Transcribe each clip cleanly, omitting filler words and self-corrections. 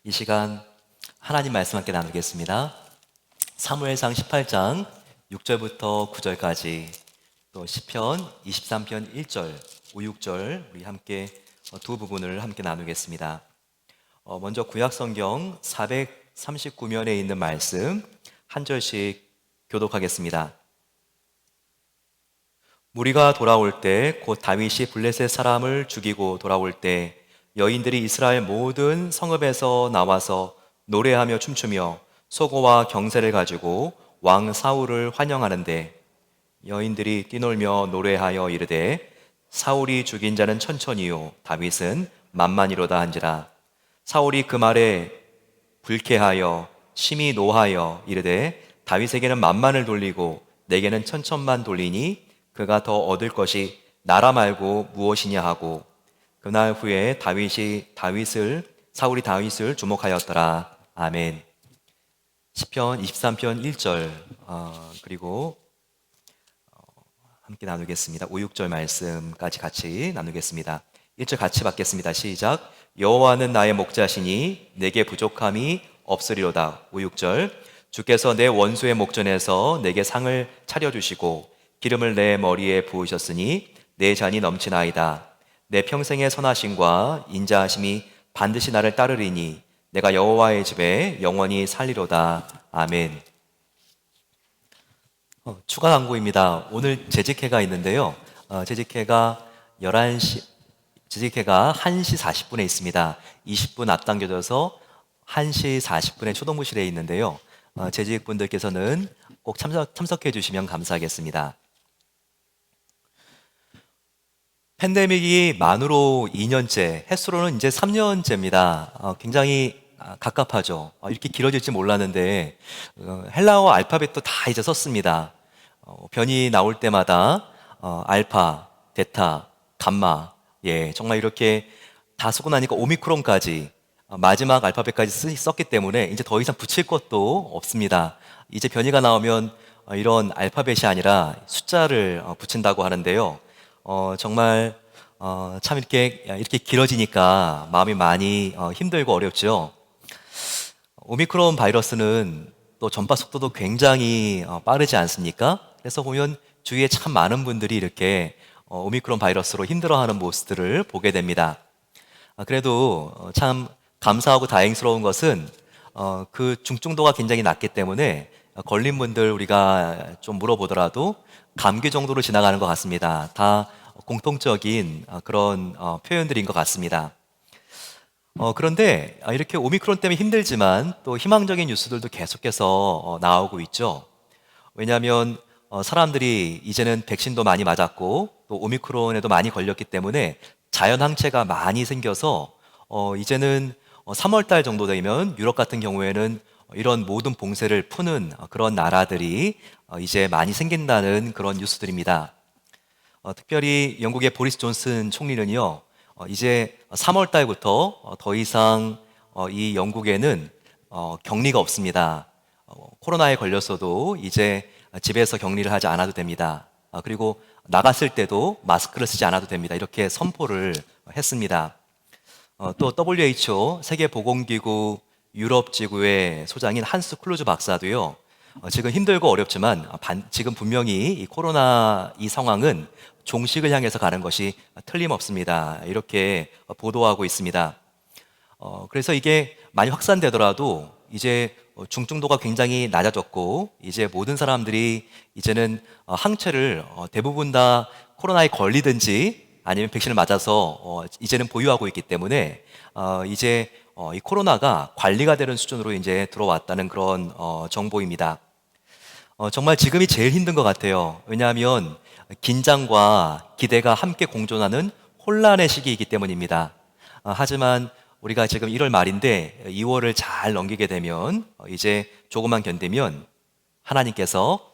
이 시간 하나님 말씀 함께 나누겠습니다. 사무엘상 18장 6절부터 9절까지, 또 시편 23편 1절, 5, 6절 우리 함께 두 부분을 함께 나누겠습니다. 먼저 구약성경 439면에 있는 말씀 한 절씩 교독하겠습니다. 무리가 돌아올 때, 곧 다윗이 블레셋 사람을 죽이고 돌아올 때, 여인들이 이스라엘 모든 성읍에서 나와서 노래하며 춤추며 소고와 경새를 가지고 왕 사울을 환영하는데, 여인들이 뛰놀며 노래하여 이르되, 사울이 죽인 자는 천천히요 다윗은 만만이로다 한지라. 사울이 그 말에 불쾌하여 심히 노하여 이르되, 다윗에게는 만만을 돌리고 내게는 천천만 돌리니 그가 더 얻을 것이 나라 말고 무엇이냐 하고, 그날 후에 사울이 다윗을 주목하였더라. 아멘. 시편 23편 1절 그리고 함께 나누겠습니다. 5, 6절 말씀까지 같이 나누겠습니다. 1절 같이 받겠습니다. 시작. 여호와는 나의 목자시니 내게 부족함이 없으리로다. 5, 6절. 주께서 내 원수의 목전에서 내게 상을 차려주시고 기름을 내 머리에 부으셨으니 내 잔이 넘치나이다. 내 평생의 선하심과 인자하심이 반드시 나를 따르리니 내가 여호와의 집에 영원히 살리로다. 아멘. 추가 광고입니다. 오늘 재직회가 있는데요. 재직회가 1시 40분에 있습니다. 20분 앞당겨져서 1시 40분에 초동부실에 있는데요. 재직분들께서는 꼭 참석해 주시면 감사하겠습니다. 팬데믹이 만으로 2년째, 햇수로는 이제 3년째입니다. 굉장히 갑갑하죠. 이렇게 길어질지 몰랐는데 헬라어 알파벳도 다 이제 썼습니다. 변이 나올 때마다 알파, 베타, 감마, 정말 이렇게 다 쓰고 나니까 오미크론까지 마지막 알파벳까지 썼기 때문에 이제 더 이상 붙일 것도 없습니다. 이제 변이가 나오면 이런 알파벳이 아니라 숫자를 붙인다고 하는데요. 정말 참 이렇게 길어지니까 마음이 많이 힘들고 어렵죠. 오미크론 바이러스는 또 전파 속도도 굉장히 빠르지 않습니까? 그래서 보면 주위에 참 많은 분들이 이렇게 오미크론 바이러스로 힘들어하는 모습들을 보게 됩니다. 그래도 참 감사하고 다행스러운 것은 그 중증도가 굉장히 낮기 때문에 걸린 분들 우리가 좀 물어보더라도 감기 정도로 지나가는 것 같습니다. 다 공통적인 그런 표현들인 것 같습니다. 그런데 이렇게 오미크론 때문에 힘들지만 또 희망적인 뉴스들도 계속해서 나오고 있죠. 왜냐하면 사람들이 이제는 백신도 많이 맞았고 또 오미크론에도 많이 걸렸기 때문에 자연 항체가 많이 생겨서 이제는 3월 달 정도 되면 유럽 같은 경우에는 이런 모든 봉쇄를 푸는 그런 나라들이 이제 많이 생긴다는 그런 뉴스들입니다. 특별히 영국의 보리스 존슨 총리는요, 이제 3월 달부터 더 이상 이 영국에는 격리가 없습니다. 코로나에 걸렸어도 이제 집에서 격리를 하지 않아도 됩니다. 그리고 나갔을 때도 마스크를 쓰지 않아도 됩니다. 이렇게 선포를 했습니다. 또 WHO 세계보건기구 유럽지구의 소장인 한스 클루즈 박사도요, 지금 힘들고 어렵지만 지금 분명히 이 코로나 이 상황은 종식을 향해서 가는 것이 틀림없습니다. 이렇게 보도하고 있습니다. 그래서 이게 많이 확산되더라도 이제 중증도가 굉장히 낮아졌고 이제 모든 사람들이 이제는 항체를 대부분 다 코로나에 걸리든지 아니면 백신을 맞아서 이제는 보유하고 있기 때문에 이제 이 코로나가 관리가 되는 수준으로 이제 들어왔다는 그런 정보입니다. 정말 지금이 제일 힘든 것 같아요. 왜냐하면 긴장과 기대가 함께 공존하는 혼란의 시기이기 때문입니다. 하지만 우리가 지금 1월 말인데 2월을 잘 넘기게 되면 이제 조금만 견디면 하나님께서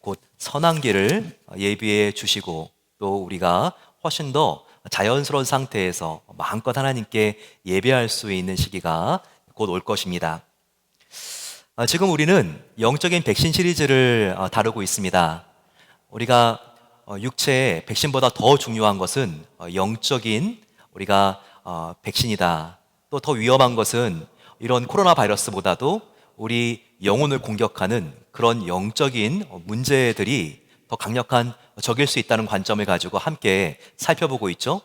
곧 선한 길을 예비해 주시고 또 우리가 훨씬 더 자연스러운 상태에서 마음껏 하나님께 예배할 수 있는 시기가 곧 올 것입니다. 지금 우리는 영적인 백신 시리즈를 다루고 있습니다. 우리가 육체의 백신보다 더 중요한 것은 영적인 우리가 백신이다. 또 더 위험한 것은 이런 코로나 바이러스보다도 우리 영혼을 공격하는 그런 영적인 문제들이 더 강력한 적일 수 있다는 관점을 가지고 함께 살펴보고 있죠.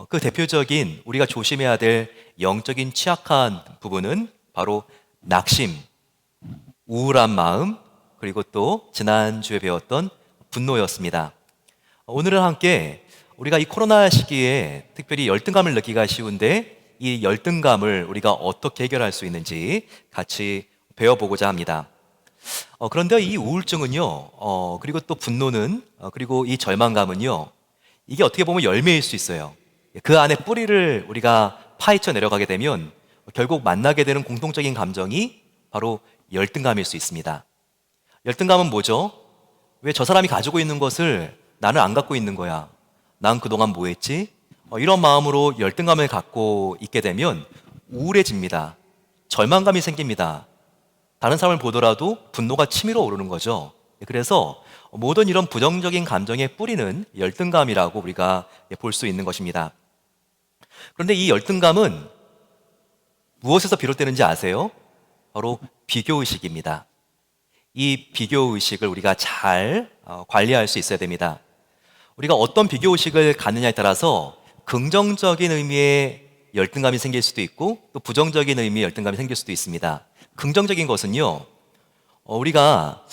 그 대표적인 우리가 조심해야 될 영적인 취약한 부분은 바로 낙심, 우울한 마음, 그리고 또 지난주에 배웠던 분노였습니다. 오늘은 함께 우리가 이 코로나 시기에 특별히 열등감을 느끼기가 쉬운데 이 열등감을 우리가 어떻게 해결할 수 있는지 같이 배워보고자 합니다. 그런데 이 우울증은요, 그리고 또 분노는, 그리고 이 절망감은요, 이게 어떻게 보면 열매일 수 있어요. 그 안에 뿌리를 우리가 파헤쳐 내려가게 되면 결국 만나게 되는 공통적인 감정이 바로 열등감일 수 있습니다. 열등감은 뭐죠? 왜 저 사람이 가지고 있는 것을 나는 안 갖고 있는 거야? 난 그동안 뭐 했지? 이런 마음으로 열등감을 갖고 있게 되면 우울해집니다. 절망감이 생깁니다. 다른 사람을 보더라도 분노가 치밀어 오르는 거죠. 그래서 모든 이런 부정적인 감정의 뿌리는 열등감이라고 우리가 볼 수 있는 것입니다. 그런데 이 열등감은 무엇에서 비롯되는지 아세요? 바로 비교의식입니다. 이 비교의식을 우리가 잘 관리할 수 있어야 됩니다. 우리가 어떤 비교의식을 갖느냐에 따라서 긍정적인 의미의 열등감이 생길 수도 있고 또 부정적인 의미의 열등감이 생길 수도 있습니다. 긍정적인 것은요, 우리가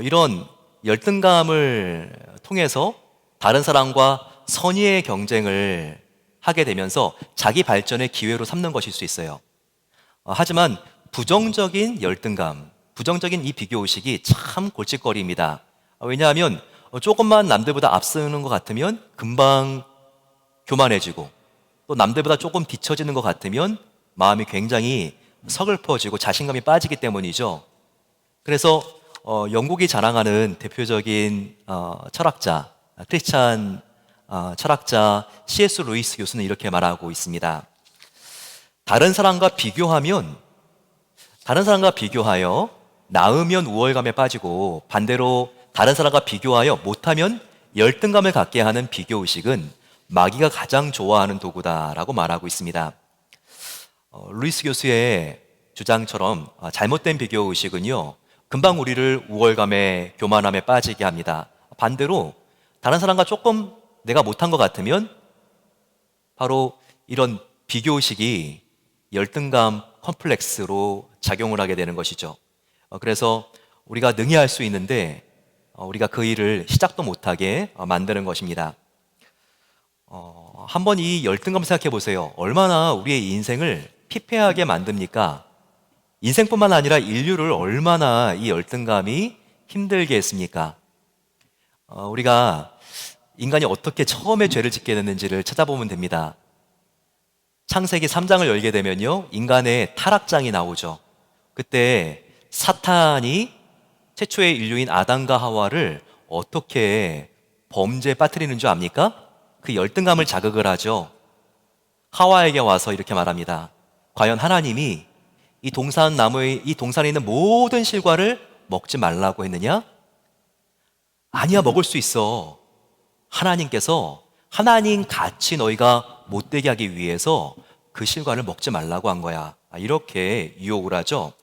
이런 열등감을 통해서 다른 사람과 선의의 경쟁을 하게 되면서 자기 발전의 기회로 삼는 것일 수 있어요. 하지만 부정적인 열등감, 부정적인 이 비교의식이 참 골칫거리입니다. 왜냐하면 조금만 남들보다 앞서는 것 같으면 금방 교만해지고 또 남들보다 조금 뒤처지는 것 같으면 마음이 굉장히 서글퍼지고 자신감이 빠지기 때문이죠. 그래서 영국이 자랑하는 대표적인 철학자, 크리스찬 철학자 C.S. 루이스 교수는 이렇게 말하고 있습니다. 다른 사람과 비교하여 나으면 우월감에 빠지고 반대로 다른 사람과 비교하여 못하면 열등감을 갖게 하는 비교의식은 마귀가 가장 좋아하는 도구다라고 말하고 있습니다. 루이스 교수의 주장처럼 잘못된 비교의식은요, 금방 우리를 우월감에 교만함에 빠지게 합니다. 반대로 다른 사람과 조금 내가 못한 것 같으면 바로 이런 비교의식이 열등감 컴플렉스로 작용을 하게 되는 것이죠. 그래서 우리가 능히 할 수 있는데 우리가 그 일을 시작도 못하게 만드는 것입니다. 한번 이 열등감 생각해 보세요. 얼마나 우리의 인생을 피폐하게 만듭니까? 인생뿐만 아니라 인류를 얼마나 이 열등감이 힘들게 했습니까? 우리가 인간이 어떻게 처음에 죄를 짓게 됐는지를 찾아보면 됩니다. 창세기 3장을 열게 되면요, 인간의 타락장이 나오죠. 그때 사탄이 최초의 인류인 아담과 하와를 어떻게 범죄에 빠뜨리는 줄 압니까? 그 열등감을 자극을 하죠. 하와에게 와서 이렇게 말합니다. 과연 하나님이 이 동산에 있는 모든 실과를 먹지 말라고 했느냐? 아니야, 먹을 수 있어. 하나님께서 하나님 같이 너희가 못되게 하기 위해서 그 실과를 먹지 말라고 한 거야. 이렇게 유혹을 하죠.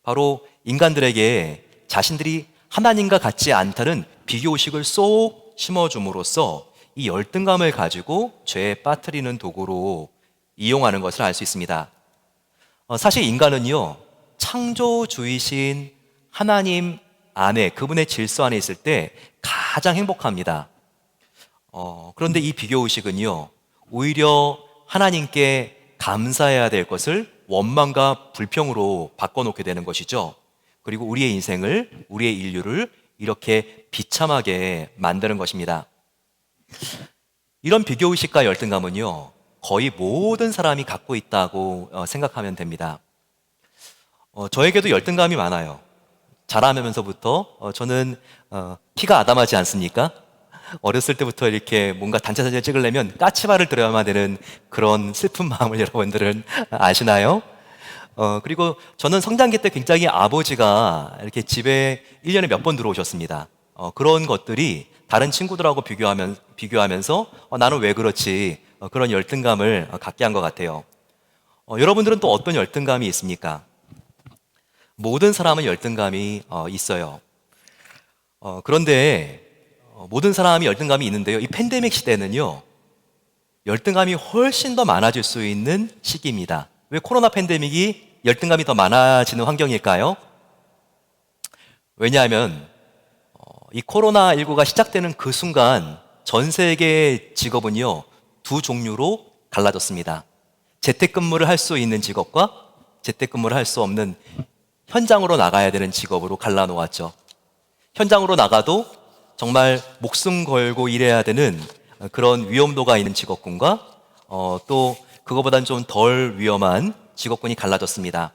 바로 인간들에게 자신들이 하나님과 같지 않다는 비교의식을 쏙 심어줌으로써 이 열등감을 가지고 죄에 빠뜨리는 도구로 이용하는 것을 알 수 있습니다. 사실 인간은요, 창조주이신 하나님 안에, 그분의 질서 안에 있을 때 가장 행복합니다. 그런데 이 비교의식은요, 오히려 하나님께 감사해야 될 것을 원망과 불평으로 바꿔놓게 되는 것이죠. 그리고 우리의 인생을, 우리의 인류를 이렇게 비참하게 만드는 것입니다. 이런 비교의식과 열등감은요, 거의 모든 사람이 갖고 있다고 생각하면 됩니다. 저에게도 열등감이 많아요. 자라면서부터 저는 키가 아담하지 않습니까? 어렸을 때부터 이렇게 뭔가 단체 사진을 찍으려면 까치발을 들어야만 되는 그런 슬픈 마음을 여러분들은 아시나요? 그리고 저는 성장기 때 굉장히 아버지가 이렇게 집에 1년에 몇 번 들어오셨습니다. 그런 것들이 다른 친구들하고 비교하면서 나는 왜 그렇지? 그런 열등감을 갖게 한 것 같아요. 여러분들은 또 어떤 열등감이 있습니까? 모든 사람은 열등감이 있어요. 그런데 모든 사람이 열등감이 있는데요. 이 팬데믹 시대는요, 열등감이 훨씬 더 많아질 수 있는 시기입니다. 왜 코로나 팬데믹이 열등감이 더 많아지는 환경일까요? 왜냐하면 이 코로나19가 시작되는 그 순간 전 세계 직업은요, 두 종류로 갈라졌습니다. 재택근무를 할 수 있는 직업과 재택근무를 할 수 없는 현장으로 나가야 되는 직업으로 갈라놓았죠. 현장으로 나가도 정말 목숨 걸고 일해야 되는 그런 위험도가 있는 직업군과 또 그거보단 좀 덜 위험한 직업군이 갈라졌습니다.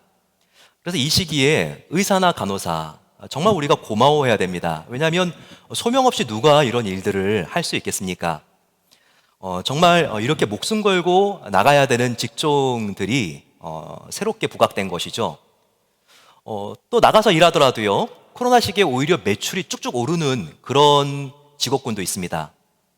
그래서 이 시기에 의사나 간호사 정말 우리가 고마워해야 됩니다. 왜냐하면 소명 없이 누가 이런 일들을 할 수 있겠습니까? 정말 이렇게 목숨 걸고 나가야 되는 직종들이 새롭게 부각된 것이죠. 또 나가서 일하더라도요, 코로나 시기에 오히려 매출이 쭉쭉 오르는 그런 직업군도 있습니다.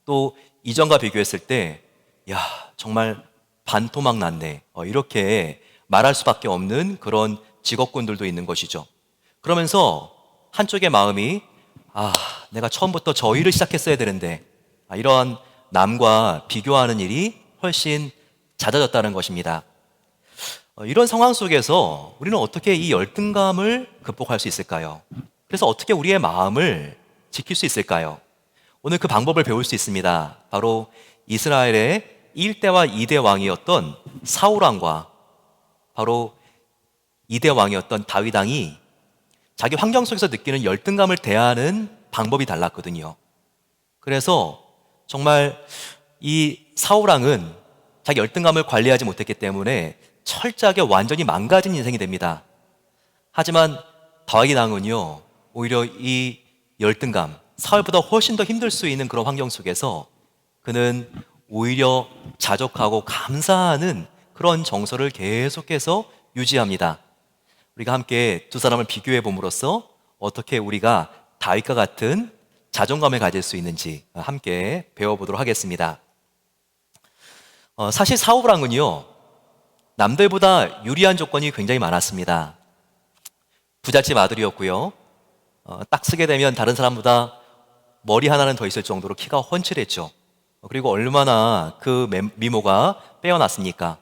또 이전과 비교했을 때, 야, 정말 반토막 났네. 이렇게 말할 수밖에 없는 그런 직업군들도 있는 것이죠. 그러면서 한쪽의 마음이, 내가 처음부터 저 일을 시작했어야 되는데, 이러한 남과 비교하는 일이 훨씬 잦아졌다는 것입니다. 이런 상황 속에서 우리는 어떻게 이 열등감을 극복할 수 있을까요? 그래서 어떻게 우리의 마음을 지킬 수 있을까요? 오늘 그 방법을 배울 수 있습니다. 바로 이스라엘의 1대와 2대 왕이었던 사울왕과 바로 2대 왕이었던 다윗 왕이 자기 환경 속에서 느끼는 열등감을 대하는 방법이 달랐거든요. 그래서 정말 이 사울왕은 자기 열등감을 관리하지 못했기 때문에 철저하게 완전히 망가진 인생이 됩니다. 하지만 다윗 왕은요, 오히려 이 열등감, 사울보다 훨씬 더 힘들 수 있는 그런 환경 속에서 그는 오히려 자족하고 감사하는 그런 정서를 계속해서 유지합니다. 우리가 함께 두 사람을 비교해 봄으로써 어떻게 우리가 다윗과 같은 자존감을 가질 수 있는지 함께 배워보도록 하겠습니다. 사실 사울왕은요, 남들보다 유리한 조건이 굉장히 많았습니다. 부잣집 아들이었고요. 딱 쓰게 되면 다른 사람보다 머리 하나는 더 있을 정도로 키가 훤칠했죠. 그리고 얼마나 그 미모가 빼어났습니까?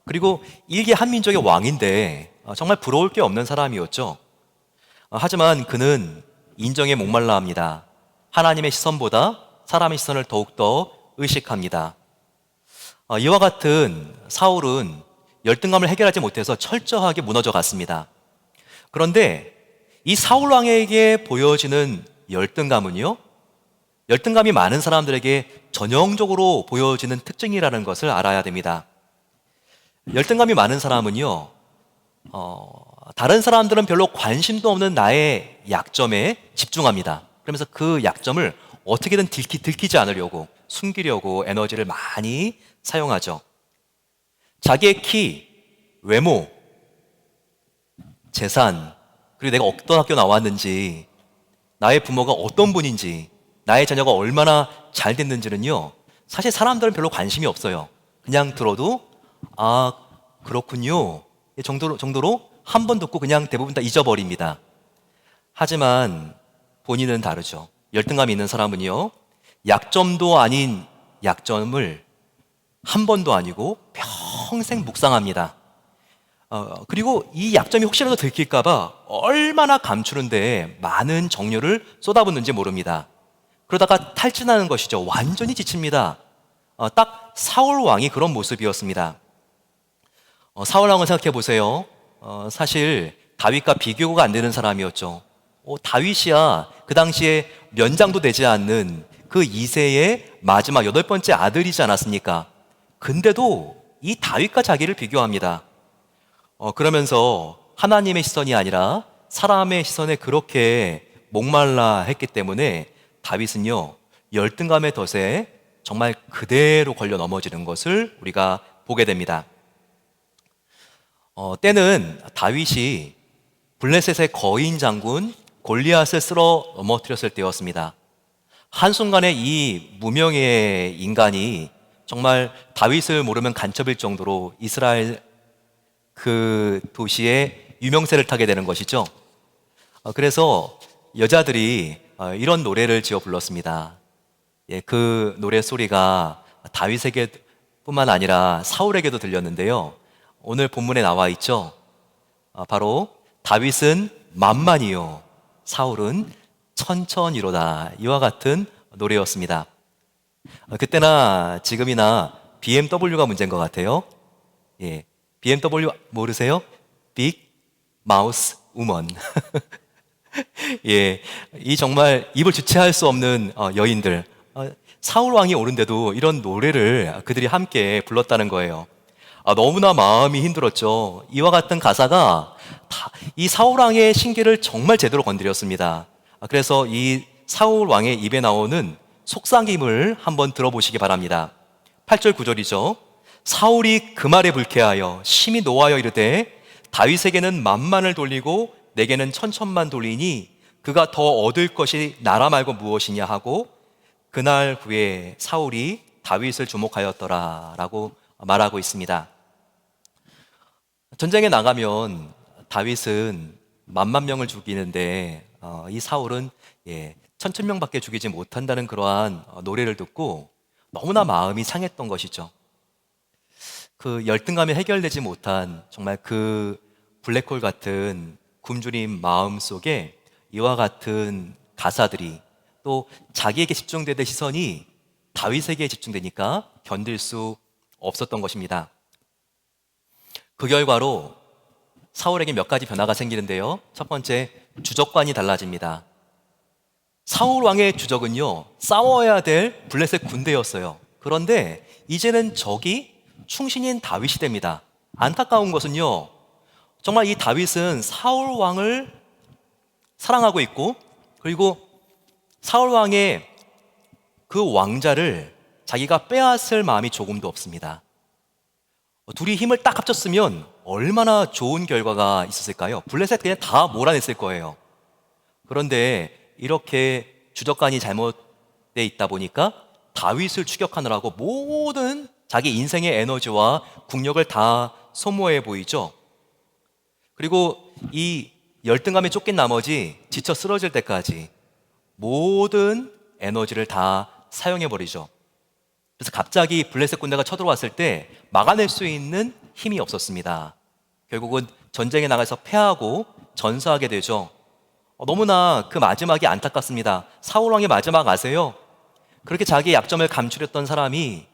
그리고 일개 한민족의 왕인데 정말 부러울 게 없는 사람이었죠. 하지만 그는 인정에 목말라 합니다. 하나님의 시선보다 사람의 시선을 더욱더 의식합니다. 이와 같은 사울은 열등감을 해결하지 못해서 철저하게 무너져 갔습니다. 그런데 이 사울 왕에게 보여지는 열등감은요, 열등감이 많은 사람들에게 전형적으로 보여지는 특징이라는 것을 알아야 됩니다. 열등감이 많은 사람은요, 다른 사람들은 별로 관심도 없는 나의 약점에 집중합니다. 그러면서 그 약점을 어떻게든 들키지 않으려고, 숨기려고 에너지를 많이 사용하죠. 자기의 키, 외모, 재산, 그리고 내가 어떤 학교 나왔는지, 나의 부모가 어떤 분인지, 나의 자녀가 얼마나 잘 됐는지는요, 사실 사람들은 별로 관심이 없어요. 그냥 들어도 그렇군요 정도로 한 번 듣고 그냥 대부분 다 잊어버립니다. 하지만 본인은 다르죠. 열등감이 있는 사람은요, 약점도 아닌 약점을 한 번도 아니고 평생 묵상합니다. 그리고 이 약점이 혹시라도 들킬까봐 얼마나 감추는데 많은 정열을 쏟아붓는지 모릅니다. 그러다가 탈진하는 것이죠. 완전히 지칩니다. 딱 사울 왕이 그런 모습이었습니다. 사울 왕을 생각해 보세요. 사실 다윗과 비교가 안 되는 사람이었죠. 다윗이야 그 당시에 면장도 되지 않는 그 2세의 마지막 8번째 아들이지 않았습니까? 근데도 이 다윗과 자기를 비교합니다. 그러면서 하나님의 시선이 아니라 사람의 시선에 그렇게 목말라 했기 때문에 다윗은요, 열등감의 덫에 정말 그대로 걸려 넘어지는 것을 우리가 보게 됩니다. 때는 다윗이 블레셋의 거인 장군 골리앗을 쓸어 넘어뜨렸을 때였습니다. 한순간에 이 무명의 인간이 정말 다윗을 모르면 간첩일 정도로 이스라엘 그 도시의 유명세를 타게 되는 것이죠. 그래서 여자들이 이런 노래를 지어 불렀습니다. 예, 그 노래 소리가 다윗에게 뿐만 아니라 사울에게도 들렸는데요. 오늘 본문에 나와 있죠. 바로 다윗은 만만이요, 사울은 천천히로다. 이와 같은 노래였습니다. 그때나 지금이나 BMW가 문제인 것 같아요. 예, BMW 모르세요? 빅 마우스 우먼. 예, 이 정말 입을 주체할 수 없는 여인들. 사울 왕이 오는데도 이런 노래를 그들이 함께 불렀다는 거예요. 너무나 마음이 힘들었죠. 이와 같은 가사가 이 사울 왕의 신기를 정말 제대로 건드렸습니다. 그래서 이 사울 왕의 입에 나오는 속삭임을 한번 들어보시기 바랍니다. 8절 9절이죠. 사울이 그 말에 불쾌하여 심히 노하여 이르되 다윗에게는 만만을 돌리고 내게는 천천만 돌리니 그가 더 얻을 것이 나라 말고 무엇이냐 하고 그날 후에 사울이 다윗을 주목하였더라 라고 말하고 있습니다. 전쟁에 나가면 다윗은 만만 명을 죽이는데 이 사울은 천천 명밖에 죽이지 못한다는 그러한 노래를 듣고 너무나 마음이 상했던 것이죠. 그 열등감이 해결되지 못한 정말 그 블랙홀 같은 굶주린 마음 속에 이와 같은 가사들이 또 자기에게 집중되던 시선이 다윗에게 집중되니까 견딜 수 없었던 것입니다. 그 결과로 사울에게 몇 가지 변화가 생기는데요. 첫 번째, 주적관이 달라집니다. 사울 왕의 주적은요, 싸워야 될 블레셋 군대였어요. 그런데 이제는 적이 충신인 다윗이 됩니다. 안타까운 것은요, 정말 이 다윗은 사울 왕을 사랑하고 있고, 그리고 사울 왕의 그 왕자를 자기가 빼앗을 마음이 조금도 없습니다. 둘이 힘을 딱 합쳤으면 얼마나 좋은 결과가 있었을까요? 블레셋 그냥 다 몰아냈을 거예요. 그런데 이렇게 주적관이 잘못돼 있다 보니까 다윗을 추격하느라고 모든 자기 인생의 에너지와 국력을 다 소모해 보이죠. 그리고 이 열등감에 쫓긴 나머지 지쳐 쓰러질 때까지 모든 에너지를 다 사용해 버리죠. 그래서 갑자기 블레셋 군대가 쳐들어왔을 때 막아낼 수 있는 힘이 없었습니다. 결국은 전쟁에 나가서 패하고 전사하게 되죠. 너무나 그 마지막이 안타깝습니다. 사울 왕의 마지막 아세요? 그렇게 자기의 약점을 감추렸던 사람이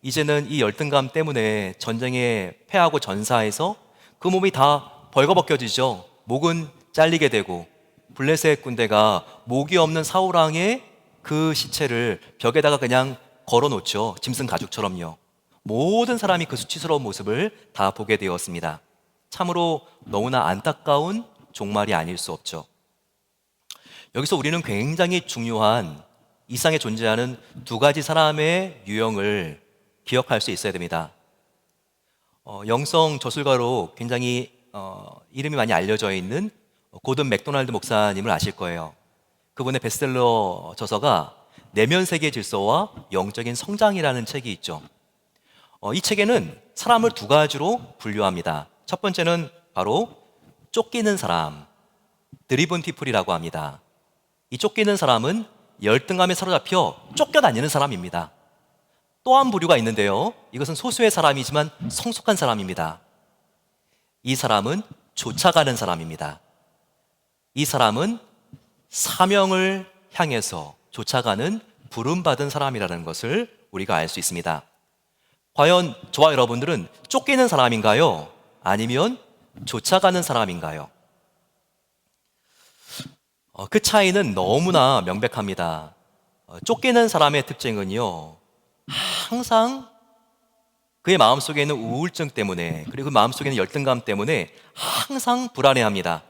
이제는 이 열등감 때문에 전쟁에 패하고 전사해서 그 몸이 다 벌거벗겨지죠. 목은 잘리게 되고 블레셋 군대가 목이 없는 사울 왕의 그 시체를 벽에다가 그냥 걸어놓죠. 짐승 가죽처럼요. 모든 사람이 그 수치스러운 모습을 다 보게 되었습니다. 참으로 너무나 안타까운 종말이 아닐 수 없죠. 여기서 우리는 굉장히 중요한 이 세상에 존재하는 두 가지 사람의 유형을 기억할 수 있어야 됩니다. 영성 저술가로 굉장히 이름이 많이 알려져 있는 고든 맥도날드 목사님을 아실 거예요. 그분의 베스트셀러 저서가 내면 세계 질서와 영적인 성장이라는 책이 있죠. 이 책에는 사람을 두 가지로 분류합니다. 첫 번째는 바로 쫓기는 사람, 드리븐 피플이라고 합니다. 이 쫓기는 사람은 열등감에 사로잡혀 쫓겨다니는 사람입니다. 또 한 부류가 있는데요. 이것은 소수의 사람이지만 성숙한 사람입니다. 이 사람은 쫓아가는 사람입니다. 이 사람은 사명을 향해서 쫓아가는 부름받은 사람이라는 것을 우리가 알 수 있습니다. 과연 저와 여러분들은 쫓기는 사람인가요? 아니면 쫓아가는 사람인가요? 그 차이는 너무나 명백합니다. 쫓기는 사람의 특징은요, 항상 그의 마음속에 있는 우울증 때문에, 그리고 그 마음속에 있는 열등감 때문에 항상 불안해합니다.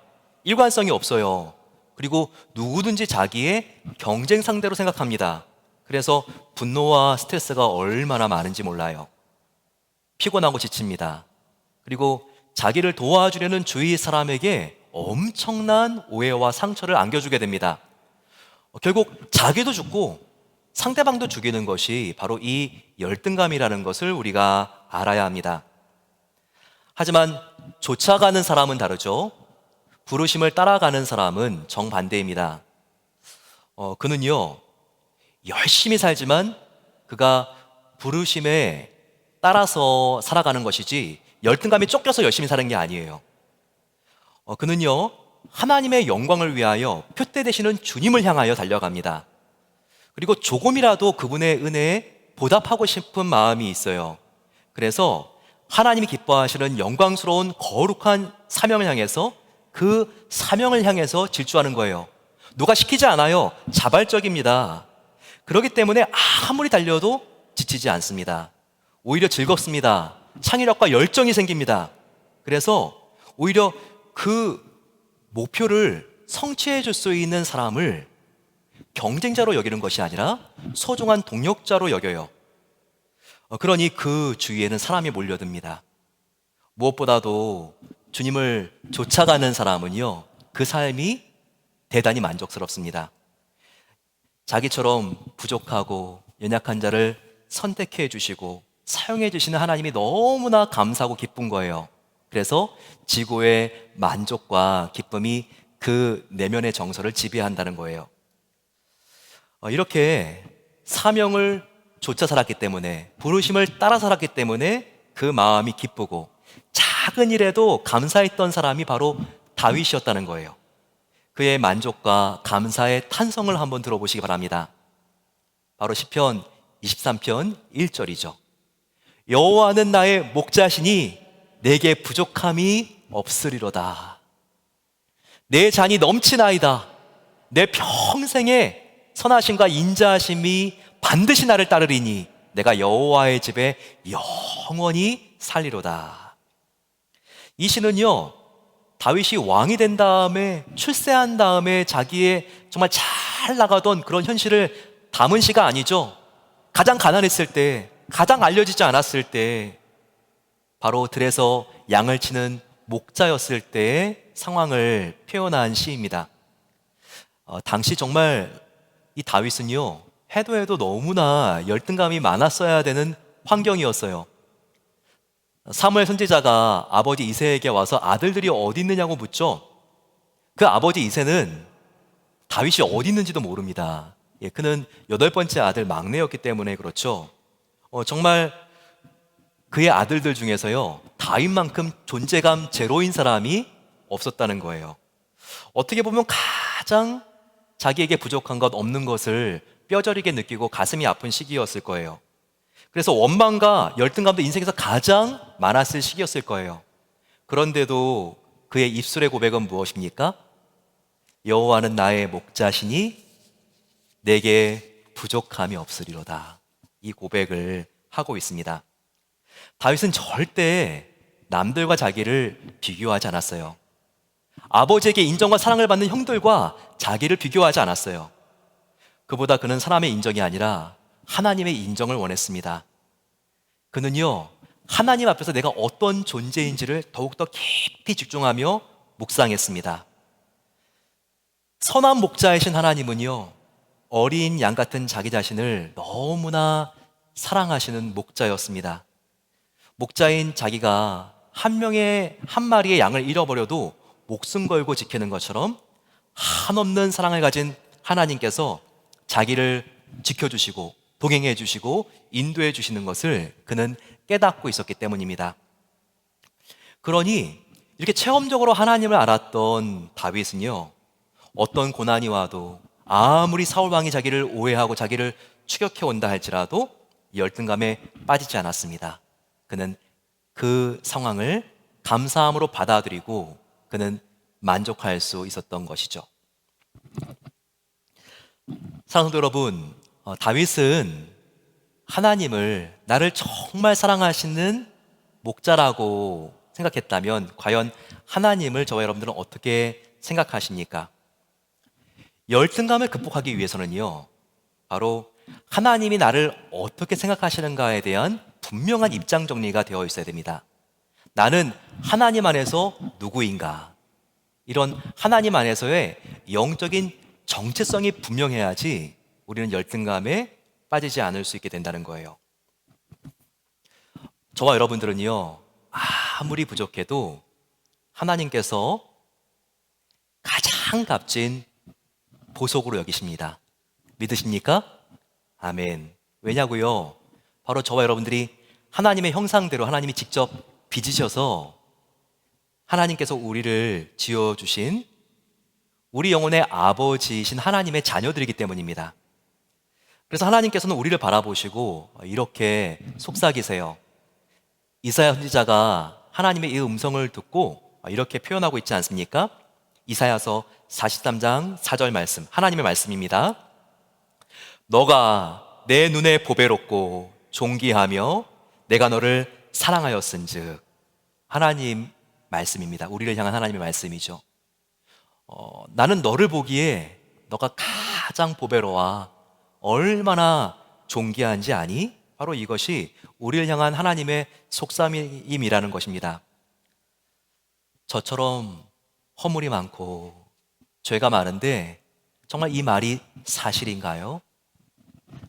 일관성이 없어요. 그리고 누구든지 자기의 경쟁 상대로 생각합니다. 그래서 분노와 스트레스가 얼마나 많은지 몰라요. 피곤하고 지칩니다. 그리고 자기를 도와주려는 주위 사람에게 엄청난 오해와 상처를 안겨주게 됩니다. 결국 자기도 죽고 상대방도 죽이는 것이 바로 이 열등감이라는 것을 우리가 알아야 합니다. 하지만 쫓아가는 사람은 다르죠. 부르심을 따라가는 사람은 정반대입니다. 그는요, 열심히 살지만 그가 부르심에 따라서 살아가는 것이지 열등감이 쫓겨서 열심히 사는 게 아니에요. 그는요, 하나님의 영광을 위하여 표대 되시는 주님을 향하여 달려갑니다. 그리고 조금이라도 그분의 은혜에 보답하고 싶은 마음이 있어요. 그래서 하나님이 기뻐하시는 영광스러운 거룩한 사명을 향해서 그 사명을 향해서 질주하는 거예요. 누가 시키지 않아요. 자발적입니다. 그렇기 때문에 아무리 달려도 지치지 않습니다. 오히려 즐겁습니다. 창의력과 열정이 생깁니다. 그래서 오히려 그 목표를 성취해 줄 수 있는 사람을 경쟁자로 여기는 것이 아니라 소중한 동력자로 여겨요. 그러니 그 주위에는 사람이 몰려듭니다. 무엇보다도 주님을 쫓아가는 사람은요, 그 삶이 대단히 만족스럽습니다. 자기처럼 부족하고 연약한 자를 선택해 주시고 사용해 주시는 하나님이 너무나 감사하고 기쁜 거예요. 그래서 지고의 만족과 기쁨이 그 내면의 정서를 지배한다는 거예요. 이렇게 사명을 쫓아 살았기 때문에, 부르심을 따라 살았기 때문에 그 마음이 기쁘고 작은 일에도 감사했던 사람이 바로 다윗이었다는 거예요. 그의 만족과 감사의 탄성을 한번 들어보시기 바랍니다. 바로 시편 23편 1절이죠. 여호와는 나의 목자시니 내게 부족함이 없으리로다. 내 잔이 넘치나이다. 내 평생에 선하심과 인자하심이 반드시 나를 따르리니 내가 여호와의 집에 영원히 살리로다. 이 시는요, 다윗이 왕이 된 다음에, 출세한 다음에 자기의 정말 잘 나가던 그런 현실을 담은 시가 아니죠. 가장 가난했을 때, 가장 알려지지 않았을 때, 바로 들에서 양을 치는 목자였을 때의 상황을 표현한 시입니다. 당시 정말 이 다윗은요, 해도 해도 너무나 열등감이 많았어야 되는 환경이었어요. 사무엘 선지자가 아버지 이새에게 와서 아들들이 어디 있느냐고 묻죠. 그 아버지 이새는 다윗이 어디 있는지도 모릅니다. 그는 8번째 아들 막내였기 때문에 그렇죠. 정말 그의 아들들 중에서요, 다윗만큼 존재감 제로인 사람이 없었다는 거예요. 어떻게 보면 가장 자기에게 부족한 것, 없는 것을 뼈저리게 느끼고 가슴이 아픈 시기였을 거예요. 그래서 원망과 열등감도 인생에서 가장 많았을 시기였을 거예요. 그런데도 그의 입술의 고백은 무엇입니까? 여호와는 나의 목자시니 내게 부족함이 없으리로다. 이 고백을 하고 있습니다. 다윗은 절대 남들과 자기를 비교하지 않았어요. 아버지에게 인정과 사랑을 받는 형들과 자기를 비교하지 않았어요. 그보다 그는 사람의 인정이 아니라 하나님의 인정을 원했습니다. 그는요, 하나님 앞에서 내가 어떤 존재인지를 더욱더 깊이 집중하며 묵상했습니다. 선한 목자이신 하나님은요, 어린 양 같은 자기 자신을 너무나 사랑하시는 목자였습니다. 목자인 자기가 한 마리의 양을 잃어버려도 목숨 걸고 지키는 것처럼 한없는 사랑을 가진 하나님께서 자기를 지켜주시고 동행해 주시고 인도해 주시는 것을 그는 깨닫고 있었기 때문입니다. 그러니 이렇게 체험적으로 하나님을 알았던 다윗은요, 어떤 고난이 와도 아무리 사울 왕이 자기를 오해하고 자기를 추격해 온다 할지라도 열등감에 빠지지 않았습니다. 그는 그 상황을 감사함으로 받아들이고 그는 만족할 수 있었던 것이죠. 사랑하는 여러분, 다윗은 하나님을 나를 정말 사랑하시는 목자라고 생각했다면 과연 하나님을 저와 여러분들은 어떻게 생각하십니까? 열등감을 극복하기 위해서는요, 바로 하나님이 나를 어떻게 생각하시는가에 대한 분명한 입장 정리가 되어 있어야 됩니다. 나는 하나님 안에서 누구인가? 이런 하나님 안에서의 영적인 정체성이 분명해야지 우리는 열등감에 빠지지 않을 수 있게 된다는 거예요. 저와 여러분들은요, 아무리 부족해도 하나님께서 가장 값진 보석으로 여기십니다. 믿으십니까? 아멘. 왜냐고요? 바로 저와 여러분들이 하나님의 형상대로 하나님이 직접 빚으셔서 하나님께서 우리를 지어주신 우리 영혼의 아버지이신 하나님의 자녀들이기 때문입니다. 그래서 하나님께서는 우리를 바라보시고 이렇게 속삭이세요. 이사야 선지자가 하나님의 이 음성을 듣고 이렇게 표현하고 있지 않습니까? 이사야서 43장 4절 말씀, 하나님의 말씀입니다. 너가 내 눈에 보배롭고 존귀하며 내가 너를 사랑하였은즉. 하나님 말씀입니다. 우리를 향한 하나님의 말씀이죠. 나는 너를 보기에 너가 가장 보배로워 얼마나 존귀한지 아니? 바로 이것이 우리를 향한 하나님의 속삭임이라는 것입니다. 저처럼 허물이 많고 죄가 많은데 정말 이 말이 사실인가요?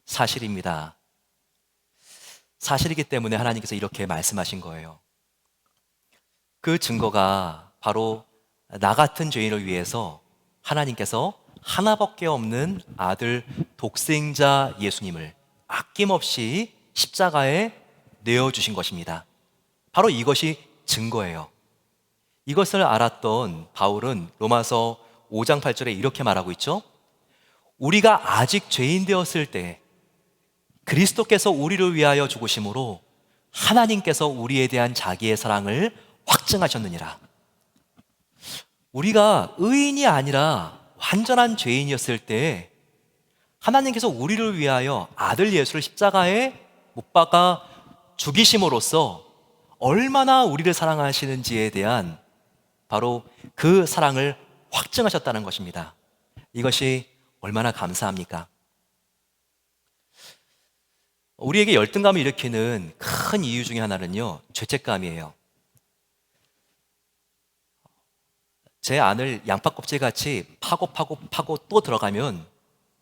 사실입니다. 사실이기 때문에 하나님께서 이렇게 말씀하신 거예요. 그 증거가 바로 나 같은 죄인을 위해서 하나님께서 하나밖에 없는 아들 독생자 예수님을 아낌없이 십자가에 내어주신 것입니다. 바로 이것이 증거예요. 이것을 알았던 바울은 로마서 5장 8절에 이렇게 말하고 있죠. 우리가 아직 죄인 되었을 때 그리스도께서 우리를 위하여 죽으심으로 하나님께서 우리에 대한 자기의 사랑을 확증하셨느니라. 우리가 의인이 아니라 완전한 죄인이었을 때 하나님께서 우리를 위하여 아들 예수를 십자가에 못 박아 죽이심으로써 얼마나 우리를 사랑하시는지에 대한 바로 그 사랑을 확증하셨다는 것입니다. 이것이 얼마나 감사합니까? 우리에게 열등감을 일으키는 큰 이유 중에 하나는요, 죄책감이에요. 제 안을 양파 껍질같이 파고 또 들어가면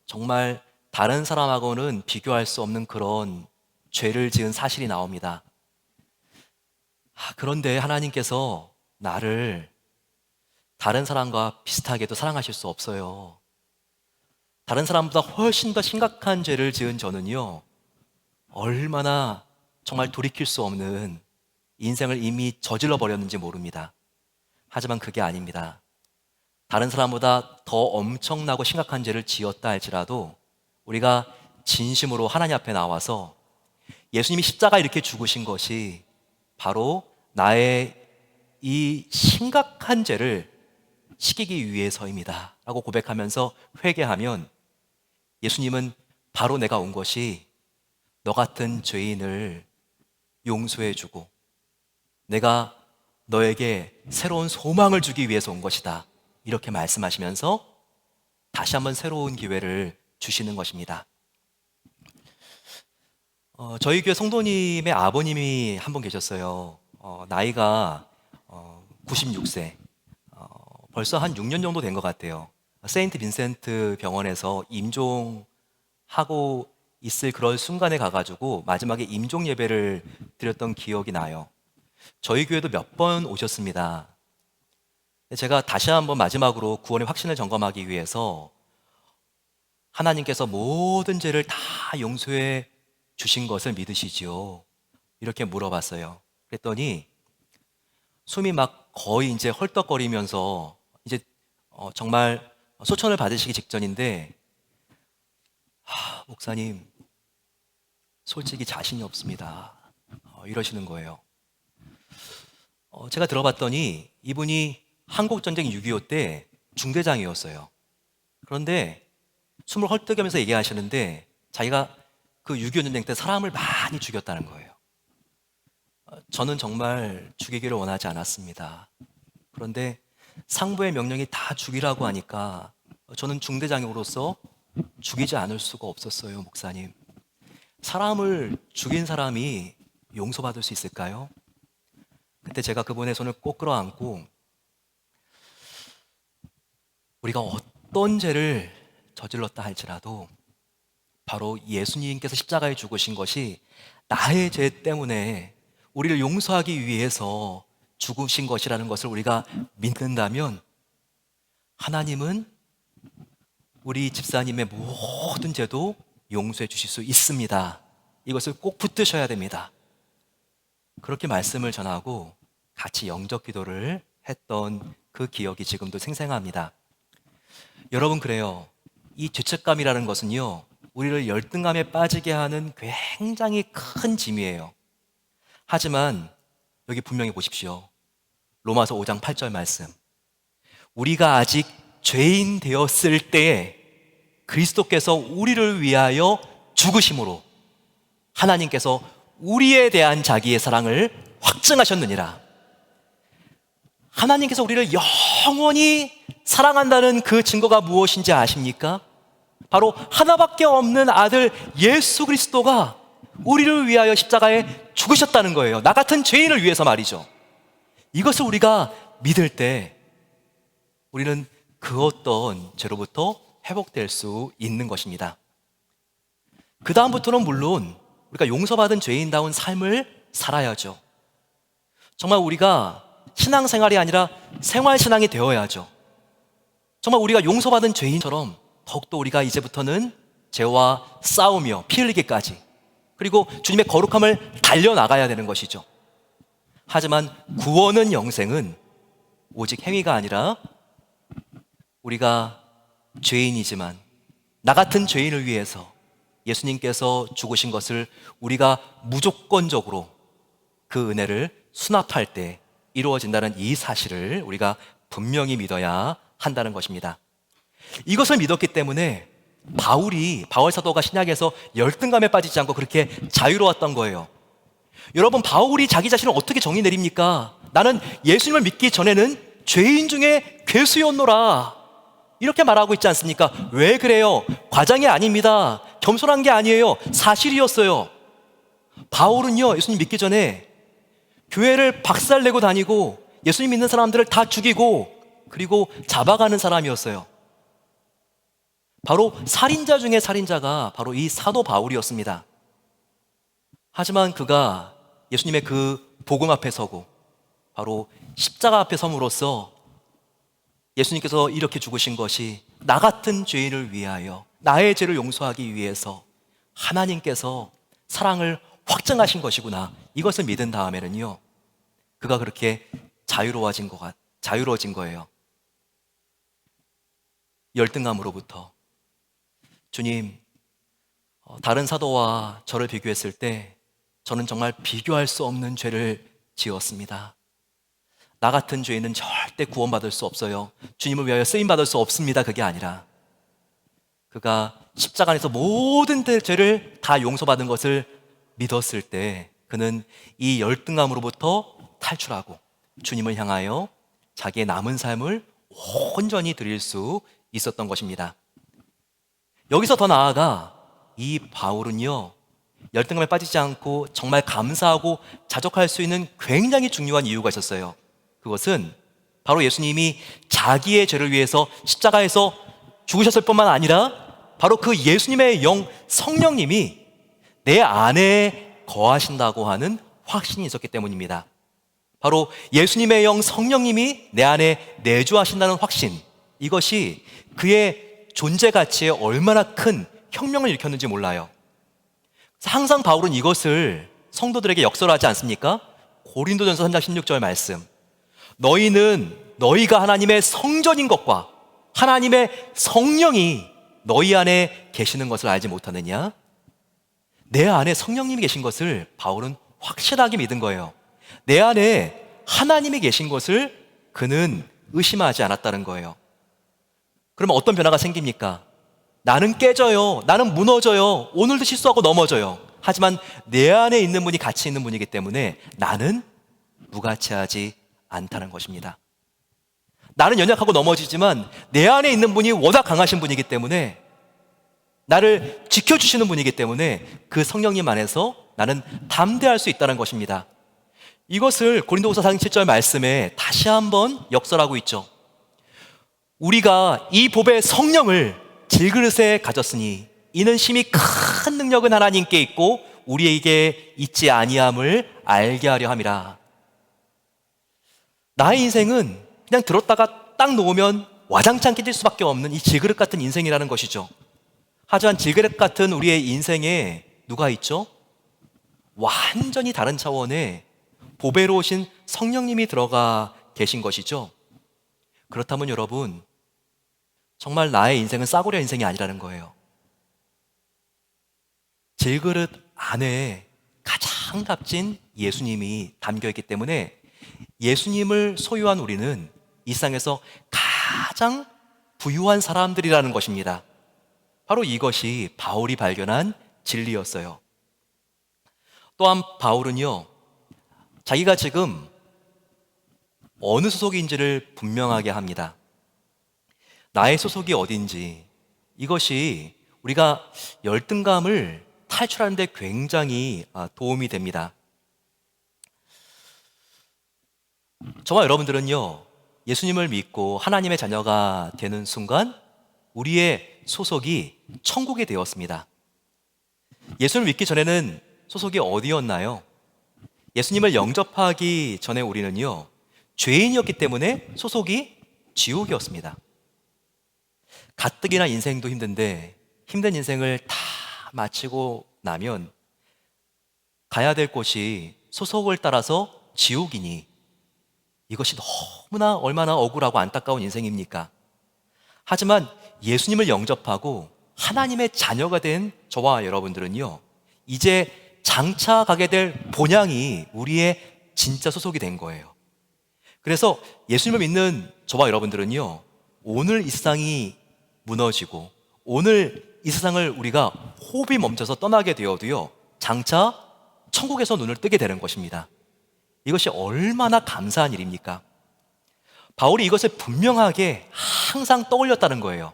정말 다른 사람하고는 비교할 수 없는 그런 죄를 지은 사실이 나옵니다. 그런데 하나님께서 나를 다른 사람과 비슷하게도 사랑하실 수 없어요. 다른 사람보다 훨씬 더 심각한 죄를 지은 저는요, 얼마나 정말 돌이킬 수 없는 인생을 이미 저질러 버렸는지 모릅니다. 하지만 그게 아닙니다. 다른 사람보다 더 엄청나고 심각한 죄를 지었다 할지라도 우리가 진심으로 하나님 앞에 나와서 예수님이 십자가에 이렇게 죽으신 것이 바로 나의 이 심각한 죄를 시키기 위해서입니다 라고 고백하면서 회개하면 예수님은 바로 내가 온 것이 너 같은 죄인을 용서해주고 내가 너에게 새로운 소망을 주기 위해서 온 것이다, 이렇게 말씀하시면서 다시 한번 새로운 기회를 주시는 것입니다. 저희 교회 성도님의 아버님이 한 분 계셨어요. 나이가 96세, 벌써 한 6년 정도 된 것 같아요. 세인트 빈센트 병원에서 임종하고 있을 그런 순간에 가가지고 마지막에 임종 예배를 드렸던 기억이 나요. 저희 교회도 몇 번 오셨습니다. 제가 다시 한번 마지막으로 구원의 확신을 점검하기 위해서 하나님께서 모든 죄를 다 용서해 주신 것을 믿으시지요? 이렇게 물어봤어요. 그랬더니 숨이 막 거의 이제 헐떡거리면서 이제 정말 소천을 받으시기 직전인데, 목사님, 솔직히 자신이 없습니다, 이러시는 거예요. 제가 들어봤더니 이분이 한국전쟁 6.25 때 중대장이었어요. 그런데 숨을 헐떡이면서 얘기하시는데 자기가 그 6.25 전쟁 때 사람을 많이 죽였다는 거예요. 저는 정말 죽이기를 원하지 않았습니다. 그런데 상부의 명령이 다 죽이라고 하니까 저는 중대장으로서 죽이지 않을 수가 없었어요. 목사님, 사람을 죽인 사람이 용서받을 수 있을까요? 그때 제가 그분의 손을 꼭 끌어안고 우리가 어떤 죄를 저질렀다 할지라도 바로 예수님께서 십자가에 죽으신 것이 나의 죄 때문에 우리를 용서하기 위해서 죽으신 것이라는 것을 우리가 믿는다면 하나님은 우리 집사님의 모든 죄도 용서해 주실 수 있습니다. 이것을 꼭 붙드셔야 됩니다. 그렇게 말씀을 전하고 같이 영적 기도를 했던 그 기억이 지금도 생생합니다. 여러분, 그래요. 이 죄책감이라는 것은요, 우리를 열등감에 빠지게 하는 굉장히 큰 짐이에요. 하지만 여기 분명히 보십시오. 로마서 5장 8절 말씀. 우리가 아직 죄인 되었을 때에 그리스도께서 우리를 위하여 죽으심으로 하나님께서 우리에 대한 자기의 사랑을 확증하셨느니라. 하나님께서 우리를 영원히 사랑한다는 그 증거가 무엇인지 아십니까? 바로 하나밖에 없는 아들 예수 그리스도가 우리를 위하여 십자가에 죽으셨다는 거예요. 나 같은 죄인을 위해서 말이죠. 이것을 우리가 믿을 때 우리는 그 어떤 죄로부터 회복될 수 있는 것입니다. 그 다음부터는 물론 우리가 용서받은 죄인다운 삶을 살아야죠. 정말 우리가 신앙생활이 아니라 생활신앙이 되어야죠. 정말 우리가 용서받은 죄인처럼 더욱더 우리가 이제부터는 죄와 싸우며 피 흘리기까지, 그리고 주님의 거룩함을 달려나가야 되는 것이죠. 하지만 구원은, 영생은 오직 행위가 아니라 우리가 죄인이지만 나 같은 죄인을 위해서 예수님께서 죽으신 것을 우리가 무조건적으로 그 은혜를 수납할 때 이루어진다는 이 사실을 우리가 분명히 믿어야 한다는 것입니다. 이것을 믿었기 때문에 바울 사도가 신약에서 열등감에 빠지지 않고 그렇게 자유로웠던 거예요. 여러분, 바울이 자기 자신을 어떻게 정의 내립니까? 나는 예수님을 믿기 전에는 죄인 중에 괴수였노라, 이렇게 말하고 있지 않습니까? 왜 그래요? 과장이 아닙니다. 겸손한 게 아니에요. 사실이었어요. 바울은요, 예수님 믿기 전에 교회를 박살내고 다니고 예수님 믿는 사람들을 다 죽이고 그리고 잡아가는 사람이었어요. 바로 살인자 중에 살인자가 바로 이 사도 바울이었습니다. 하지만 그가 예수님의 그 복음 앞에 서고 바로 십자가 앞에 섬으로써 예수님께서 이렇게 죽으신 것이 나 같은 죄인을 위하여, 나의 죄를 용서하기 위해서 하나님께서 사랑을 확증하신 것이구나, 이것을 믿은 다음에는요, 그가 그렇게 자유로워진 거예요. 열등감으로부터. 주님, 다른 사도와 저를 비교했을 때 저는 정말 비교할 수 없는 죄를 지었습니다. 나 같은 죄인은 절대 구원받을 수 없어요. 주님을 위하여 쓰임받을 수 없습니다. 그게 아니라 그가 십자가 안에서 모든 죄를 다 용서받은 것을 믿었을 때 그는 이 열등감으로부터 탈출하고 주님을 향하여 자기의 남은 삶을 온전히 드릴 수 있었던 것입니다. 여기서 더 나아가 이 바울은요, 열등감에 빠지지 않고 정말 감사하고 자족할 수 있는 굉장히 중요한 이유가 있었어요. 그것은 바로 예수님이 자기의 죄를 위해서 십자가에서 죽으셨을 뿐만 아니라 바로 그 예수님의 영 성령님이 내 안에 거하신다고 하는 확신이 있었기 때문입니다. 바로 예수님의 영 성령님이 내 안에 내주하신다는 확신, 이것이 그의 존재 가치에 얼마나 큰 혁명을 일으켰는지 몰라요. 항상 바울은 이것을 성도들에게 역설하지 않습니까? 고린도전서 3장 16절 말씀, 너희는 너희가 하나님의 성전인 것과 하나님의 성령이 너희 안에 계시는 것을 알지 못하느냐? 내 안에 성령님이 계신 것을 바울은 확실하게 믿은 거예요. 내 안에 하나님이 계신 것을 그는 의심하지 않았다는 거예요. 그러면 어떤 변화가 생깁니까? 나는 깨져요. 나는 무너져요. 오늘도 실수하고 넘어져요. 하지만 내 안에 있는 분이 같이 있는 분이기 때문에 나는 무가치하지 않다는 것입니다. 나는 연약하고 넘어지지만 내 안에 있는 분이 워낙 강하신 분이기 때문에, 나를 지켜주시는 분이기 때문에 그 성령님 안에서 나는 담대할 수 있다는 것입니다. 이것을 고린도후서 4장 7절 말씀에 다시 한번 역설하고 있죠. 우리가 이 법의 성령을 질그릇에 가졌으니 이는 심히 큰 능력은 하나님께 있고 우리에게 있지 아니함을 알게 하려 함이라. 나의 인생은 그냥 들었다가 딱 놓으면 와장창 깨질 수밖에 없는 이 질그릇 같은 인생이라는 것이죠. 하지만 질그릇 같은 우리의 인생에 누가 있죠? 완전히 다른 차원의 보배로우신 성령님이 들어가 계신 것이죠. 그렇다면 여러분, 정말 나의 인생은 싸구려 인생이 아니라는 거예요. 질그릇 안에 가장 값진 예수님이 담겨있기 때문에 예수님을 소유한 우리는 이 세상에서 가장 부유한 사람들이라는 것입니다. 바로 이것이 바울이 발견한 진리였어요. 또한 바울은요, 자기가 지금 어느 소속인지를 분명하게 합니다. 나의 소속이 어딘지, 이것이 우리가 열등감을 탈출하는 데 굉장히 도움이 됩니다. 저와 여러분들은요, 예수님을 믿고 하나님의 자녀가 되는 순간 우리의 소속이 천국이 되었습니다. 예수를 믿기 전에는 소속이 어디였나요? 예수님을 영접하기 전에 우리는요, 죄인이었기 때문에 소속이 지옥이었습니다. 가뜩이나 인생도 힘든데 힘든 인생을 다 마치고 나면 가야 될 곳이 소속을 따라서 지옥이니 이것이 너무나 얼마나 억울하고 안타까운 인생입니까? 하지만 예수님을 영접하고 하나님의 자녀가 된 저와 여러분들은요, 이제 장차 가게 될 본향이 우리의 진짜 소속이 된 거예요. 그래서 예수님을 믿는 저와 여러분들은요, 오늘 이 세상이 무너지고 오늘 이 세상을 우리가 호흡이 멈춰서 떠나게 되어도요, 장차 천국에서 눈을 뜨게 되는 것입니다. 이것이 얼마나 감사한 일입니까? 바울이 이것을 분명하게 항상 떠올렸다는 거예요.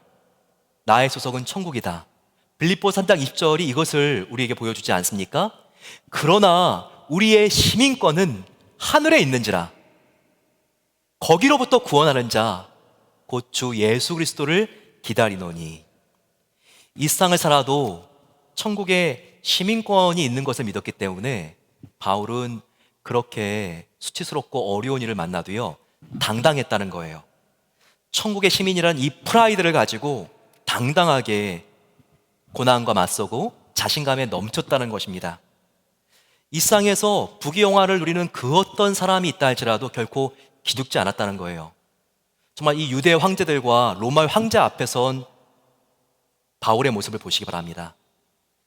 나의 소속은 천국이다. 빌립보서 3장 20절이 이것을 우리에게 보여주지 않습니까? 그러나 우리의 시민권은 하늘에 있는지라. 거기로부터 구원하는 자, 곧 주 예수 그리스도를 기다리노니. 이 세상을 살아도 천국에 시민권이 있는 것을 믿었기 때문에 바울은 그렇게 수치스럽고 어려운 일을 만나도요, 당당했다는 거예요. 천국의 시민이란 이 프라이드를 가지고 당당하게 고난과 맞서고 자신감에 넘쳤다는 것입니다. 이 세상에서 부귀영화를 누리는 그 어떤 사람이 있다 할지라도 결코 기죽지 않았다는 거예요. 정말 이 유대 황제들과 로마 황제 앞에 선 바울의 모습을 보시기 바랍니다.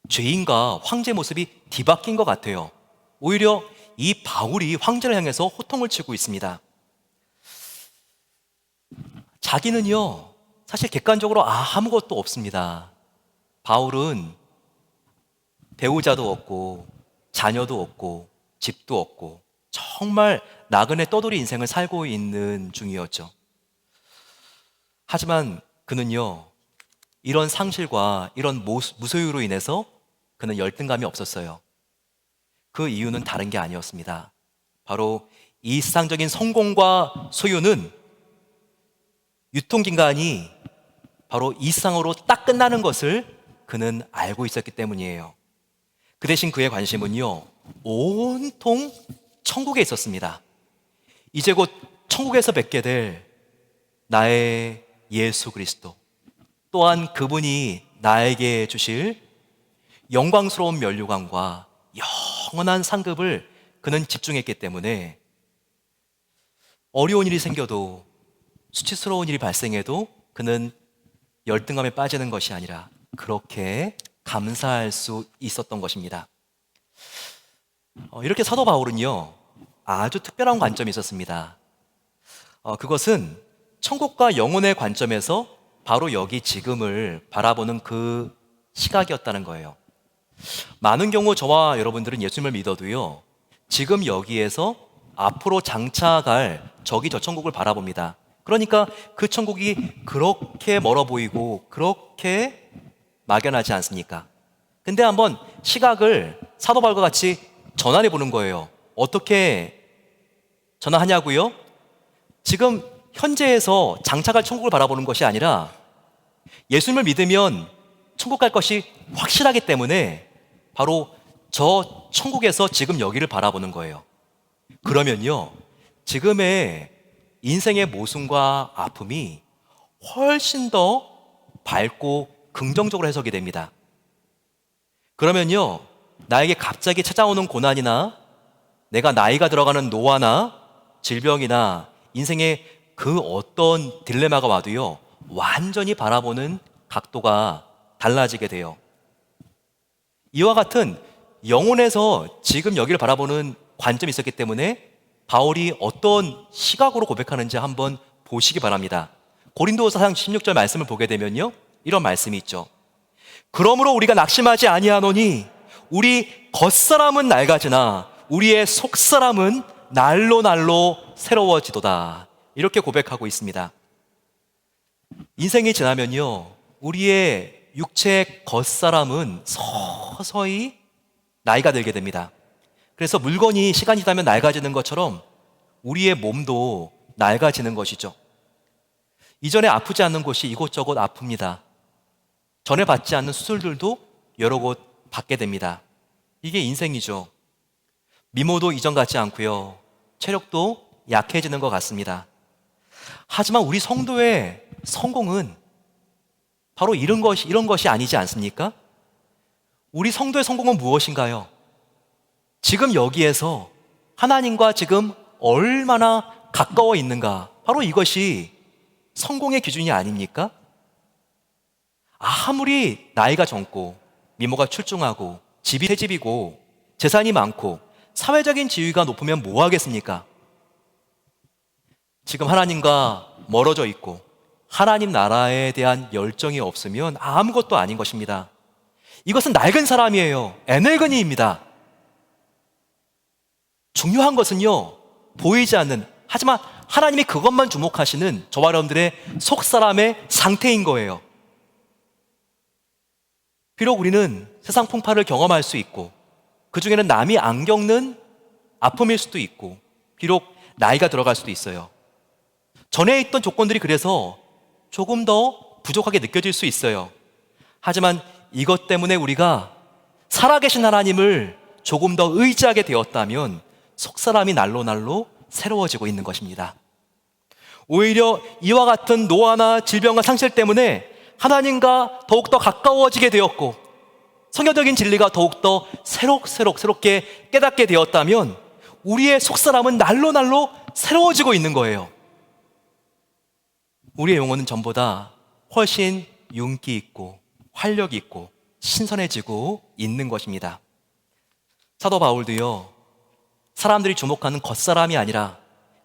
죄인과 황제 모습이 뒤바뀐 것 같아요. 오히려 이 바울이 황제를 향해서 호통을 치고 있습니다. 자기는요, 사실 객관적으로 아무것도 없습니다. 바울은 배우자도 없고 자녀도 없고 집도 없고 정말 나그네 떠돌이 인생을 살고 있는 중이었죠. 하지만 그는요, 이런 상실과 이런 무소유로 인해서 그는 열등감이 없었어요. 그 이유는 다른 게 아니었습니다. 바로 이 세상적인 성공과 소유는 유통기간이 바로 이 세상으로 딱 끝나는 것을 그는 알고 있었기 때문이에요. 그 대신 그의 관심은요, 온통 천국에 있었습니다. 이제 곧 천국에서 뵙게 될 나의 예수 그리스도, 또한 그분이 나에게 주실 영광스러운 면류관과 영원한 상급을 그는 집중했기 때문에 어려운 일이 생겨도, 수치스러운 일이 발생해도 그는 열등감에 빠지는 것이 아니라 그렇게 감사할 수 있었던 것입니다. 이렇게 사도 바울은요, 아주 특별한 관점이 있었습니다. 그것은 천국과 영혼의 관점에서 바로 여기 지금을 바라보는 그 시각이었다는 거예요. 많은 경우 저와 여러분들은 예수님을 믿어도요, 지금 여기에서 앞으로 장차갈 저기 저 천국을 바라봅니다. 그러니까 그 천국이 그렇게 멀어 보이고 그렇게 막연하지 않습니까? 근데 한번 시각을 사도 바울과 같이 전환해 보는 거예요. 어떻게 전환하냐고요? 지금 현재에서 장차갈 천국을 바라보는 것이 아니라 예수님을 믿으면 천국 갈 것이 확실하기 때문에 바로 저 천국에서 지금 여기를 바라보는 거예요. 그러면요, 지금의 인생의 모순과 아픔이 훨씬 더 밝고 긍정적으로 해석이 됩니다. 그러면요, 나에게 갑자기 찾아오는 고난이나 내가 나이가 들어가는 노화나 질병이나 인생의 그 어떤 딜레마가 와도요, 완전히 바라보는 각도가 달라지게 돼요. 이와 같은 영혼에서 지금 여기를 바라보는 관점이 있었기 때문에 바울이 어떤 시각으로 고백하는지 한번 보시기 바랍니다. 고린도후서 4장 16절 말씀을 보게 되면요, 이런 말씀이 있죠. 그러므로 우리가 낙심하지 아니하노니 우리 겉사람은 낡아지나 우리의 속사람은 날로 날로 새로워지도다. 이렇게 고백하고 있습니다. 인생이 지나면요, 우리의 육체 겉사람은 서서히 나이가 들게 됩니다. 그래서 물건이 시간이 지나면 낡아지는 것처럼 우리의 몸도 낡아지는 것이죠. 이전에 아프지 않는 곳이 이곳저곳 아픕니다. 전에 받지 않는 수술들도 여러 곳 받게 됩니다. 이게 인생이죠. 미모도 이전 같지 않고요, 체력도 약해지는 것 같습니다. 하지만 우리 성도의 성공은 바로 이런 것이 아니지 않습니까? 우리 성도의 성공은 무엇인가요? 지금 여기에서 하나님과 지금 얼마나 가까워 있는가, 바로 이것이 성공의 기준이 아닙니까? 아무리 나이가 젊고 미모가 출중하고 집이 새 집이고 재산이 많고 사회적인 지위가 높으면 뭐 하겠습니까? 지금 하나님과 멀어져 있고 하나님 나라에 대한 열정이 없으면 아무것도 아닌 것입니다. 이것은 낡은 사람이에요. 에넬근이입니다. 중요한 것은요, 보이지 않는, 하지만 하나님이 그것만 주목하시는 저와 여러분들의 속사람의 상태인 거예요. 비록 우리는 세상 풍파를 경험할 수 있고 그 중에는 남이 안 겪는 아픔일 수도 있고 비록 나이가 들어갈 수도 있어요. 전에 있던 조건들이 그래서 조금 더 부족하게 느껴질 수 있어요. 하지만 이것 때문에 우리가 살아계신 하나님을 조금 더 의지하게 되었다면 속사람이 날로 날로 새로워지고 있는 것입니다. 오히려 이와 같은 노화나 질병과 상실 때문에 하나님과 더욱더 가까워지게 되었고 성경적인 진리가 더욱더 새롭게 깨닫게 되었다면 우리의 속사람은 날로 날로 새로워지고 있는 거예요. 우리의 영혼은 전보다 훨씬 윤기 있고 활력 있고 신선해지고 있는 것입니다. 사도 바울도요, 사람들이 주목하는 겉사람이 아니라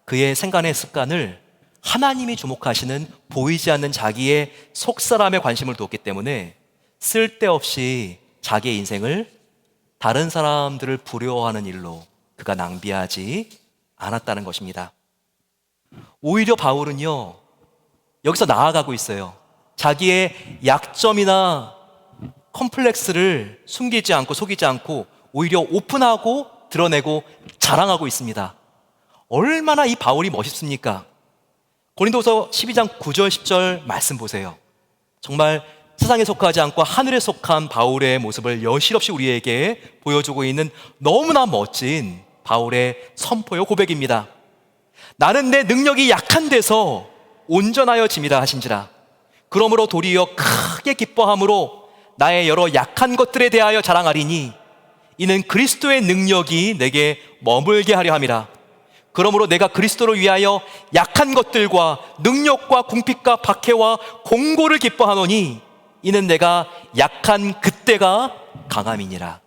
그의 생각의 습관을 하나님이 주목하시는 보이지 않는 자기의 속사람에 관심을 두었기 때문에 쓸데없이 자기의 인생을 다른 사람들을 부러워하는 일로 그가 낭비하지 않았다는 것입니다. 오히려 바울은요, 여기서 나아가고 있어요. 자기의 약점이나 컴플렉스를 숨기지 않고 속이지 않고 오히려 오픈하고 드러내고 자랑하고 있습니다. 얼마나 이 바울이 멋있습니까? 고린도서 12장 9절 10절 말씀 보세요. 정말 세상에 속하지 않고 하늘에 속한 바울의 모습을 여실없이 우리에게 보여주고 있는 너무나 멋진 바울의 선포요 고백입니다. 나는 내 능력이 약한 데서 온전하여 짐이라 하신지라. 그러므로 도리어 크게 기뻐함으로 나의 여러 약한 것들에 대하여 자랑하리니 이는 그리스도의 능력이 내게 머물게 하려 함이라. 그러므로 내가 그리스도를 위하여 약한 것들과 능력과 궁핍과 박해와 공고를 기뻐하노니 이는 내가 약한 그때가 강함이니라.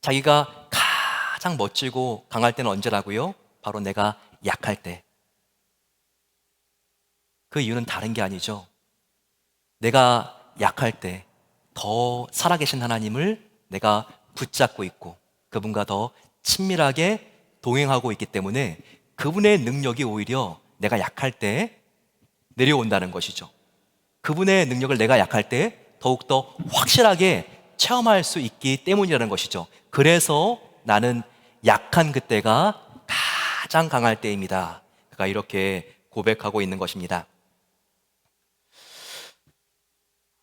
자기가 가장 멋지고 강할 때는 언제라고요? 바로 내가 약할 때. 그 이유는 다른 게 아니죠. 내가 약할 때 더 살아계신 하나님을 내가 붙잡고 있고 그분과 더 친밀하게 동행하고 있기 때문에 그분의 능력이 오히려 내가 약할 때 내려온다는 것이죠. 그분의 능력을 내가 약할 때 더욱더 확실하게 체험할 수 있기 때문이라는 것이죠. 그래서 나는 약한 그때가 가장 강할 때입니다. 그가 이렇게 고백하고 있는 것입니다.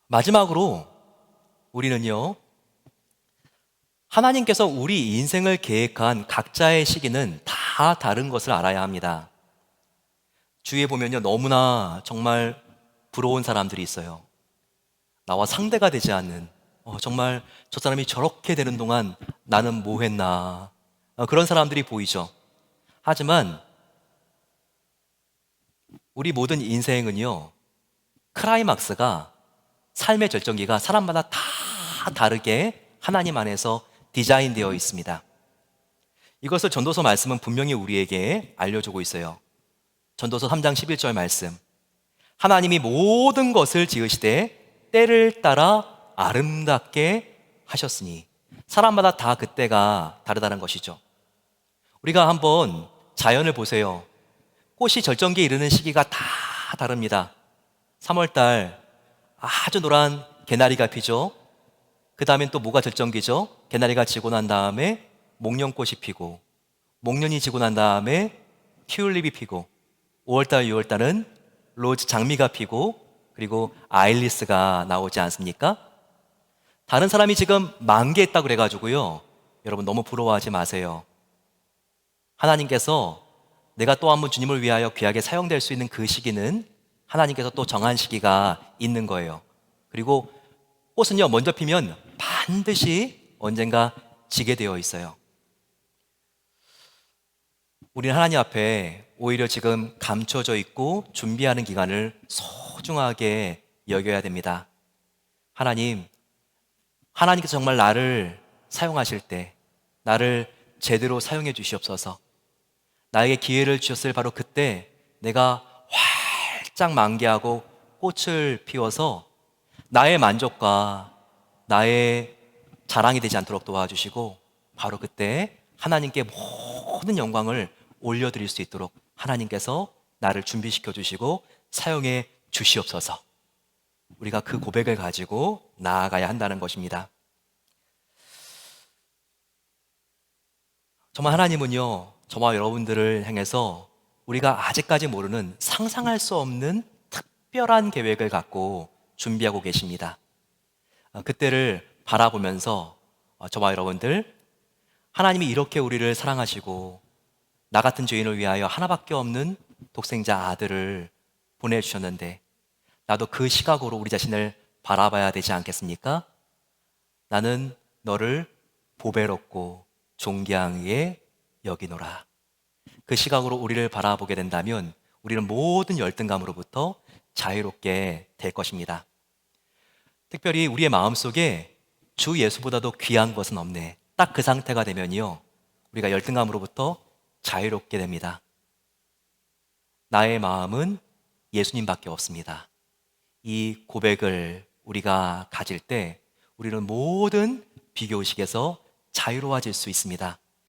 마지막으로 우리는요, 하나님께서 우리 인생을 계획한 각자의 시기는 다 다른 것을 알아야 합니다. 주위에 보면요, 너무나 정말 부러운 사람들이 있어요. 나와 상대가 되지 않는, 정말 저 사람이 저렇게 되는 동안 나는 뭐 했나. 그런 사람들이 보이죠. 하지만 우리 모든 인생은요, 클라이막스가, 삶의 절정기가 사람마다 다 다르게 하나님 안에서 디자인되어 있습니다. 이것을 전도서 말씀은 분명히 우리에게 알려주고 있어요. 전도서 3장 11절 말씀. 하나님이 모든 것을 지으시되 때를 따라 아름답게 하셨으니, 사람마다 다 그때가 다르다는 것이죠. 우리가 한번 자연을 보세요. 꽃이 절정기에 이르는 시기가 다 다릅니다. 3월달 아주 노란 개나리가 피죠. 그 다음엔 또 뭐가 절정기죠? 개나리가 지고 난 다음에 목련꽃이 피고, 목련이 지고 난 다음에 튤립이 피고, 5월달, 6월달은 로즈 장미가 피고, 그리고 아일리스가 나오지 않습니까? 다른 사람이 지금 만개했다고 그래가지고요, 여러분 너무 부러워하지 마세요. 하나님께서 내가 또 한 번 주님을 위하여 귀하게 사용될 수 있는 그 시기는 하나님께서 또 정한 시기가 있는 거예요. 그리고 꽃은요, 먼저 피면 반드시 언젠가 지게 되어 있어요. 우리는 하나님 앞에 오히려 지금 감춰져 있고 준비하는 기간을 소중하게 여겨야 됩니다. 하나님께서 정말 나를 사용하실 때 나를 제대로 사용해 주시옵소서. 나에게 기회를 주셨을 바로 그때 내가 활짝 만개하고 꽃을 피워서 나의 만족과 나의 자랑이 되지 않도록 도와주시고, 바로 그때 하나님께 모든 영광을 올려드릴 수 있도록 하나님께서 나를 준비시켜 주시고 사용해 주시옵소서. 우리가 그 고백을 가지고 나아가야 한다는 것입니다. 정말 하나님은요, 저와 여러분들을 향해서 우리가 아직까지 모르는 상상할 수 없는 특별한 계획을 갖고 준비하고 계십니다. 그때를 바라보면서 저와 여러분들, 하나님이 이렇게 우리를 사랑하시고 나 같은 죄인을 위하여 하나밖에 없는 독생자 아들을 보내주셨는데, 나도 그 시각으로 우리 자신을 바라봐야 되지 않겠습니까? 나는 너를 보배롭고 존귀하게 여기노라. 그 시각으로 우리를 바라보게 된다면 우리는 모든 열등감으로부터 자유롭게 될 것입니다. 특별히 우리의 마음속에 주 예수보다도 귀한 것은 없네, 딱 그 상태가 되면요, 우리가 열등감으로부터 자유롭게 됩니다. 나의 마음은 예수님밖에 없습니다. 이 고백을 우리가 가질 때 우리는 모든 비교의식에서 자유로워질 수 있습니다.